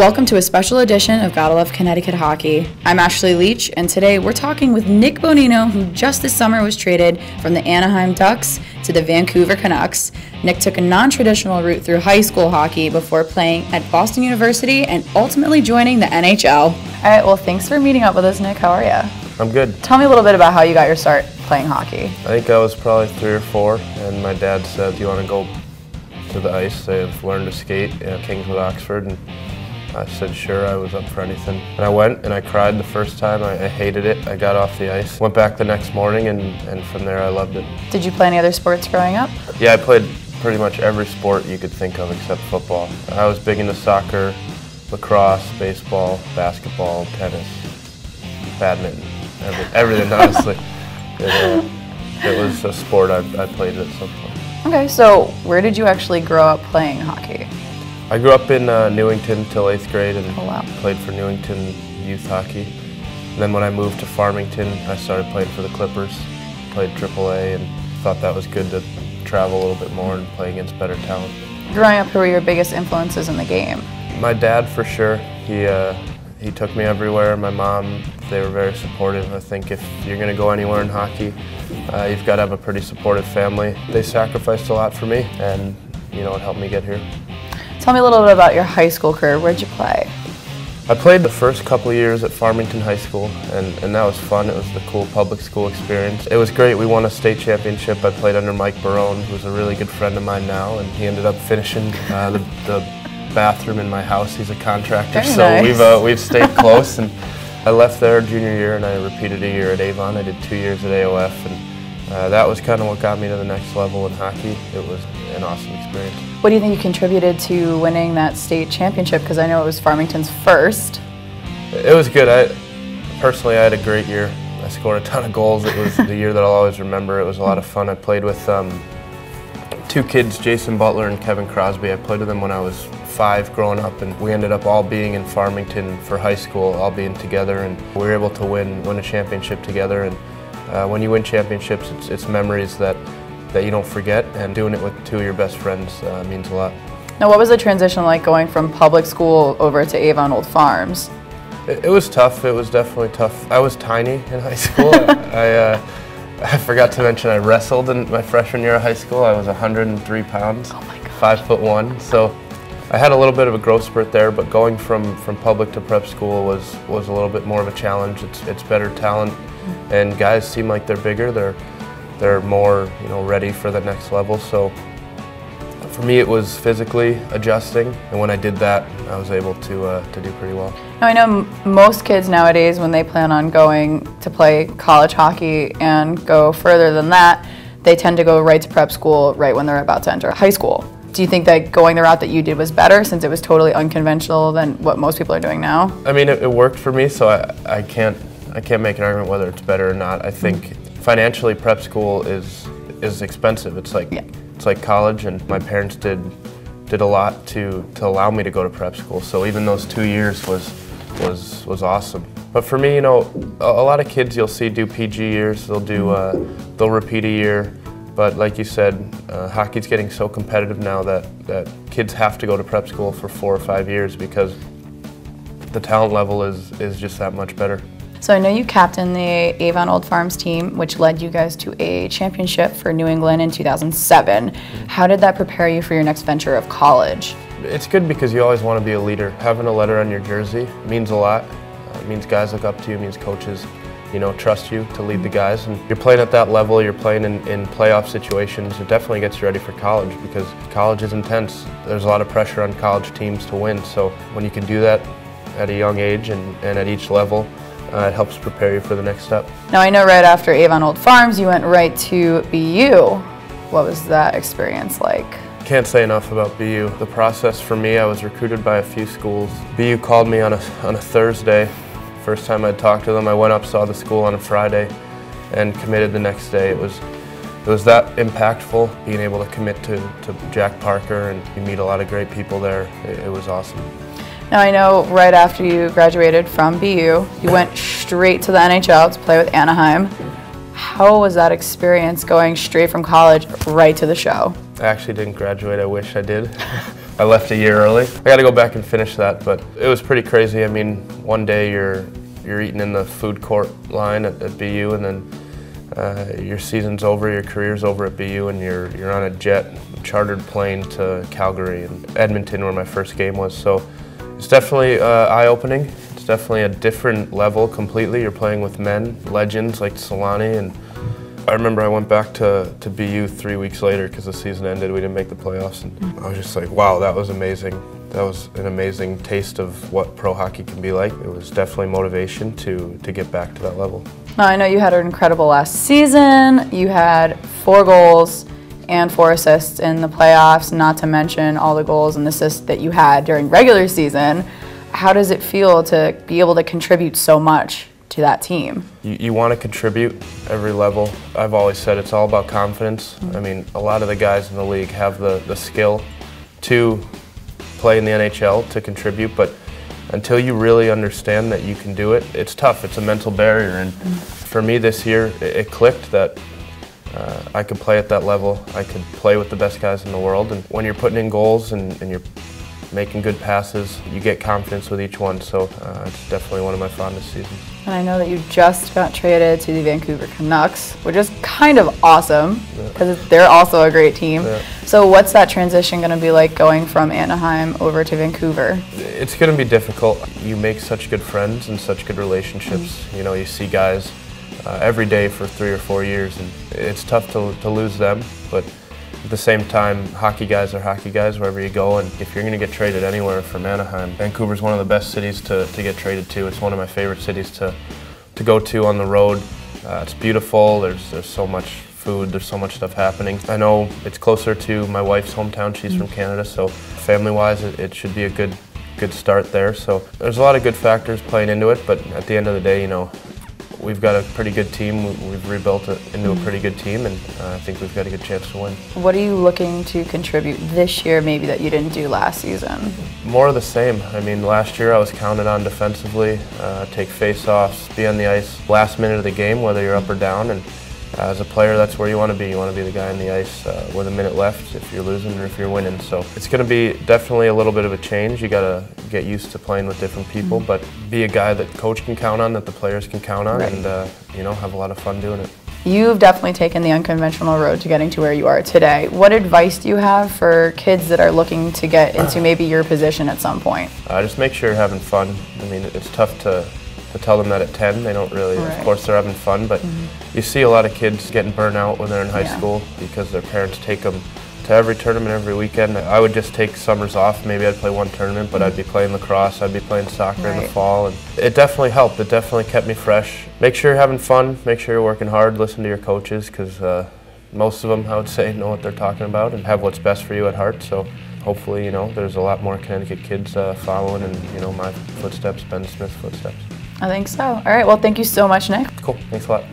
Welcome to a special edition of Gotta Love Connecticut Hockey. I'm Ashley Leach, and today we're talking with Nick Bonino, who just this summer was traded from the Anaheim Ducks to the Vancouver Canucks. Nick took a non-traditional route through high school hockey before playing at Boston University and ultimately joining the NHL. All right, well, thanks for meeting up with us, Nick. How are you? I'm good. Tell me a little bit about how you got your start playing hockey. I think I was probably 3 or 4, and my dad said, "Do you want to go to the ice? They've learned to skate at Kingswood, Oxford." And I said sure, I was up for anything. And I went and I cried the first time. I hated it. I got off the ice. Went back the next morning and from there I loved it. Did you play any other sports growing up? Yeah, I played pretty much every sport you could think of except football. I was big into soccer, lacrosse, baseball, basketball, tennis, badminton, everything honestly. It was a sport I played at some point. Okay, so where did you actually grow up playing hockey? I grew up in Newington till 8th grade and played for Newington youth hockey. And then when I moved to Farmington, I started playing for the Clippers, played AAA, and thought that was good to travel a little bit more and play against better talent. Growing up, who were your biggest influences in the game? My dad, for sure. He took me everywhere. My mom, they were very supportive. I think if you're going to go anywhere in hockey, you've got to have a pretty supportive family. They sacrificed a lot for me, and it helped me get here. Tell me a little bit about your high school career. Where'd you play? I played the first couple of years at Farmington High School, and that was fun. It was the cool public school experience. It was great. We won a state championship. I played under Mike Barone, who's a really good friend of mine now, and he ended up finishing the bathroom in my house. He's a contractor, Very so nice. we've stayed close. And I left there junior year, and I repeated a year at Avon. I did 2 years at AOF, and that was kind of what got me to the next level in hockey. It was an awesome experience. What do you think you contributed to winning that state championship? Because I know it was Farmington's first. It was good. Personally, I had a great year. I scored a ton of goals. It was the year that I'll always remember. It was a lot of fun. I played with 2 kids, Jason Butler and Kevin Crosby. I played with them when I was 5 growing up, and we ended up all being in Farmington for high school, all being together, and we were able to win a championship together. And when you win championships, it's memories that you don't forget, and doing it with 2 of your best friends means a lot. Now, what was the transition like going from public school over to Avon Old Farms? It was tough. It was definitely tough. I was tiny in high school. I forgot to mention I wrestled in my freshman year of high school. I was 103 pounds, Oh my gosh. 5'1". So I had a little bit of a growth spurt there, but going from public to prep school was a little bit more of a challenge. It's better talent, and guys seem like they're bigger. They're more ready for the next level. So for me, it was physically adjusting, and when I did that, I was able to do pretty well. Now, I know most kids nowadays, when they plan on going to play college hockey and go further than that, they tend to go right to prep school right when they're about to enter high school. Do you think that going the route that you did was better, since it was totally unconventional than what most people are doing now? I mean, it worked for me, so I can't make an argument whether it's better or not. I think financially, prep school is expensive. It's like college, and my parents did a lot to allow me to go to prep school. So even those 2 years was awesome. But for me, a lot of kids you'll see do PG years. They'll repeat a year. But like you said, hockey's getting so competitive now that kids have to go to prep school for 4 or 5 years because the talent level is just that much better. So I know you captained the Avon Old Farms team, which led you guys to a championship for New England in 2007. How did that prepare you for your next venture of college? It's good because you always want to be a leader. Having a letter on your jersey means a lot. It means guys look up to you, it means coaches trust you to lead the guys. And you're playing at that level, you're playing in playoff situations. It definitely gets you ready for college because college is intense. There's a lot of pressure on college teams to win. So when you can do that at a young age and at each level, it helps prepare you for the next step. Now, I know right after Avon Old Farms, you went right to BU. What was that experience like? Can't say enough about BU. The process for me, I was recruited by a few schools. BU called me on a Thursday. First time I'd talked to them, I went up, saw the school on a Friday, and committed the next day. It was that impactful, being able to commit to Jack Parker, and you meet a lot of great people there. It was awesome. Now, I know right after you graduated from BU, you went straight to the NHL to play with Anaheim. How was that experience going straight from college right to the show? I actually didn't graduate. I wish I did. I left a year early. I got to go back and finish that, but it was pretty crazy. I mean, one day you're eating in the food court line at BU, and then your season's over, your career's over at BU, and you're on a chartered plane to Calgary and Edmonton, where my first game was. So it's definitely eye-opening. It's definitely a different level completely. You're playing with men, legends like Solani, and I remember I went back to BU 3 weeks later because the season ended. We didn't make the playoffs, and I was just like, wow, that was amazing. That was an amazing taste of what pro hockey can be like. It was definitely motivation to get back to that level. Now, I know you had an incredible last season. You had 4 goals and 4 assists in the playoffs, not to mention all the goals and assists that you had during regular season. How does it feel to be able to contribute so much to that team? You want to contribute every level. I've always said it's all about confidence. I mean, a lot of the guys in the league have the skill to play in the NHL, to contribute, but until you really understand that you can do it, it's tough. It's a mental barrier, and for me this year, it clicked that I could play at that level. I could play with the best guys in the world, and when you're putting in goals and you're making good passes, you get confidence with each one, so it's definitely one of my fondest seasons. And I know that you just got traded to the Vancouver Canucks, which is kind of awesome because they're also a great team. Yeah. So what's that transition going to be like going from Anaheim over to Vancouver? It's going to be difficult. You make such good friends and such good relationships. You know, you see guys every day for 3 or 4 years, and it's tough to lose them, but at the same time, hockey guys are hockey guys wherever you go, and if you're going to get traded anywhere from Anaheim, Vancouver's one of the best cities to get traded to. It's one of my favorite cities to go to on the road. It's beautiful, there's so much food, there's so much stuff happening. I know it's closer to my wife's hometown, she's from Canada, so family-wise it should be a good start there. So there's a lot of good factors playing into it, but at the end of the day, you know, we've got a pretty good team. We've rebuilt it into a pretty good team, and I think we've got a good chance to win. What are you looking to contribute this year maybe that you didn't do last season? More of the same. I mean, last year I was counted on defensively, take face-offs, be on the ice last minute of the game, whether you're up or down, and as a player, that's where you want to be. You want to be the guy on the ice with a minute left if you're losing or if you're winning. So it's going to be definitely a little bit of a change. You got to get used to playing with different people, but be a guy that coach can count on, that the players can count on, and you know, have a lot of fun doing it. You've definitely taken the unconventional road to getting to where you are today. What advice do you have for kids that are looking to get into maybe your position at some point? Just make sure you're having fun. I mean, it's tough to tell them that at 10. They don't really, of course they're having fun, but you see a lot of kids getting burnt out when they're in high school because their parents take them to every tournament every weekend. I would just take summers off. Maybe I'd play one tournament, but I'd be playing lacrosse, I'd be playing soccer in the fall, and it definitely helped. It definitely kept me fresh. Make sure you're having fun, make sure you're working hard, listen to your coaches, because most of them, I would say, know what they're talking about and have what's best for you at heart. So hopefully, you know, there's a lot more Connecticut kids following, and you know, my footsteps, Ben Smith's footsteps. I think so. All right, well, thank you so much, Nick. Cool, thanks a lot.